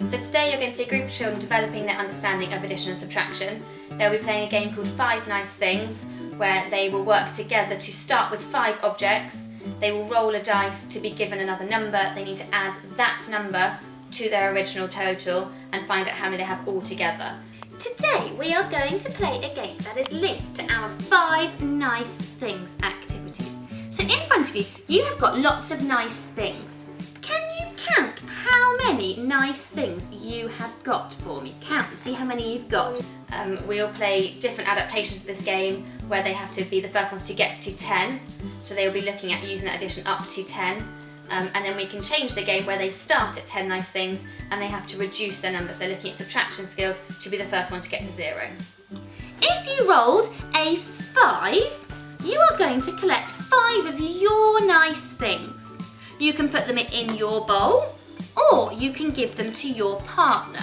So today you're going to see a group of children developing their understanding of addition and subtraction. They'll be playing a game called 5 Nice Things, where they will work together to start with 5 objects. They will roll a dice to be given another number. They need to add that number to their original total and find out how many they have all together. Today we are going to play a game that is linked to our 5 Nice Things activities. So in front of you, you have got lots of nice things. Can you count how many nice things you have got for me? Count and see how many you've got. We'll play different adaptations of this game where they have to be the first ones to get to 10. So they'll be looking at using that addition up to 10. And then we can change the game where they start at 10 nice things and they have to reduce their numbers. They're looking at subtraction skills to be the first one to get to 0. If you rolled a 5, you are going to collect 5 of your nice things. You can put them in your bowl or you can give them to your partner.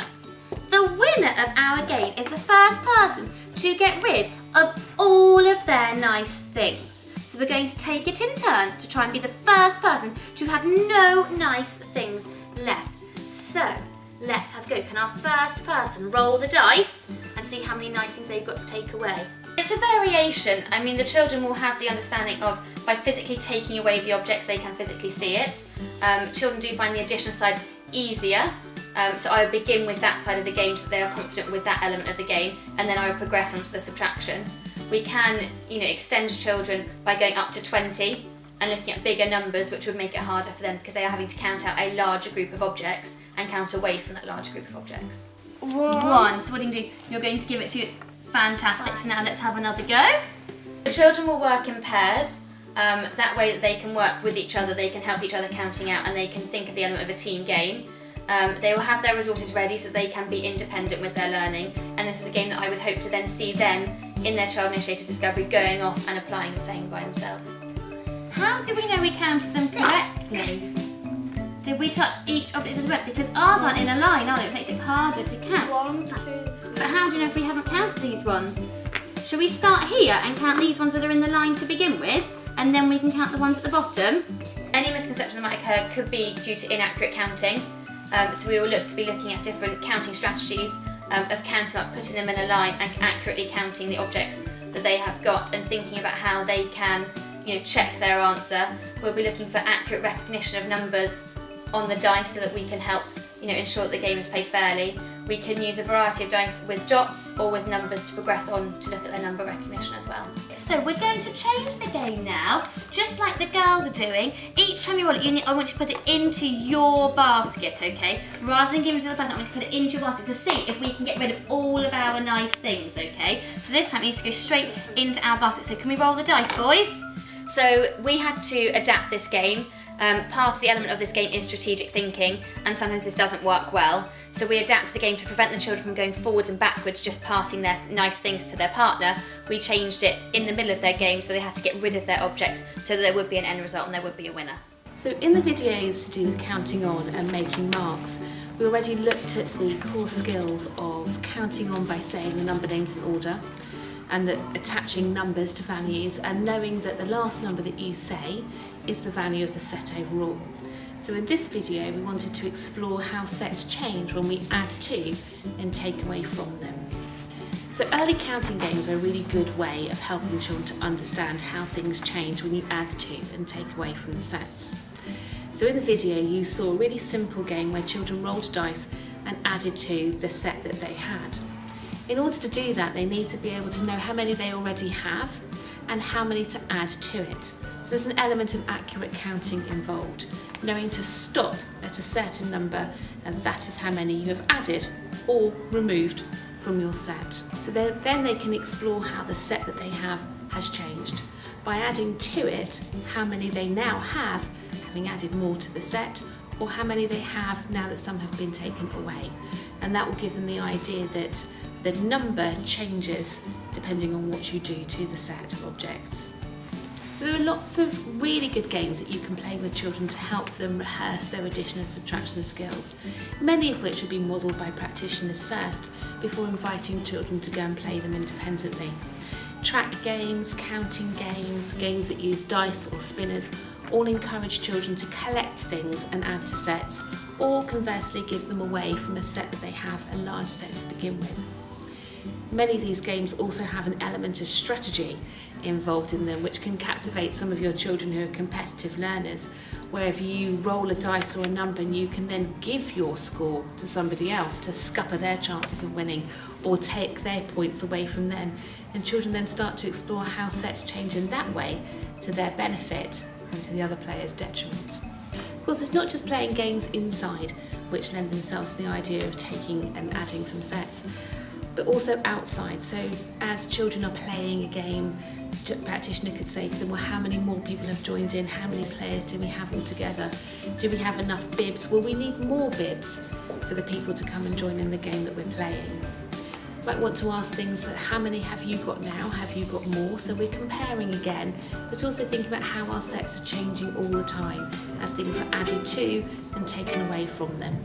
The winner of our game is the first person to get rid of all of their nice things. So we're going to take it in turns to try and be the first person to have no nice things left. So let's have a go. Can our first person roll the dice and see how many nice things they've got to take away? It's a variation. I mean, the children will have the understanding of by physically taking away the objects they can physically see it. Children do find the addition side easier. So I would begin with that side of the game so they are confident with that element of the game, and then I would progress on to the subtraction. We can, extend children by going up to 20 and looking at bigger numbers, which would make it harder for them because they are having to count out a larger group of objects and count away from that larger group of objects. 1. So what do you do? You're going to give it to fantastic. So now let's have another go. The children will work in pairs. That way that they can work with each other, they can help each other counting out, and they can think of the element of a team game. They will have their resources ready so they can be independent with their learning, and this is a game that I would hope to then see them in their child-initiated discovery going off and applying and playing by themselves. How do we know we counted them correctly? Did we touch each object as well? Because ours aren't in a line, are they? It makes it harder to count. 1, 2, 3. But how do you know if we haven't counted these ones? Shall we start here and count these ones that are in the line to begin with, and then we can count the ones at the bottom? Any misconception that might occur could be due to inaccurate counting. So we will look to be looking at different counting strategies of counting up, putting them in a line and accurately counting the objects that they have got and thinking about how they can check their answer. We'll be looking for accurate recognition of numbers on the dice so that we can help ensure that the game is played fairly. We can use a variety of dice with dots or with numbers to progress on to look at their number recognition as well. So we're going to change the game now, just like the girls are doing. Each time you roll it, I want you to put it into your basket, okay? Rather than giving it to the person, I want you to put it into your basket to see if we can get rid of all of our nice things, okay? So this time it needs to go straight into our basket. So can we roll the dice, boys? So we had to adapt this game. Part of the element of this game is strategic thinking, and sometimes this doesn't work well. So we adapt the game to prevent the children from going forwards and backwards, just passing their nice things to their partner. We changed it in the middle of their game so they had to get rid of their objects so that there would be an end result and there would be a winner. So in the videos to do with counting on and making marks, we already looked at the core skills of counting on by saying the number names in order, and that attaching numbers to values and knowing that the last number that you say is the value of the set overall. So in this video we wanted to explore how sets change when we add to and take away from them. So early counting games are a really good way of helping children to understand how things change when you add to and take away from the sets. So in the video you saw a really simple game where children rolled dice and added to the set that they had. In order to do that, they need to be able to know how many they already have and how many to add to it. So there's an element of accurate counting involved, knowing to stop at a certain number, and that is how many you have added or removed from your set. So then they can explore how the set that they have has changed by adding to it how many they now have, having added more to the set, or how many they have now that some have been taken away. And that will give them the idea that the number changes depending on what you do to the set of objects. So there are lots of really good games that you can play with children to help them rehearse their addition and subtraction skills, many of which will be modelled by practitioners first before inviting children to go and play them independently. Track games, counting games, games that use dice or spinners all encourage children to collect things and add to sets, or conversely give them away from a set that they have a large set to begin with. Many of these games also have an element of strategy involved in them, which can captivate some of your children who are competitive learners, where if you roll a dice or a number and you can then give your score to somebody else to scupper their chances of winning or take their points away from them, and children then start to explore how sets change in that way to their benefit and to the other player's detriment. Of course, it's not just playing games inside which lend themselves to the idea of taking and adding from sets, but also outside. So as children are playing a game, a practitioner could say to them, well, how many more people have joined in? How many players do we have altogether? Do we have enough bibs? Well, we need more bibs for the people to come and join in the game that we're playing. You might want to ask things like, how many have you got now? Have you got more? So we're comparing again, but also thinking about how our sets are changing all the time as things are added to and taken away from them.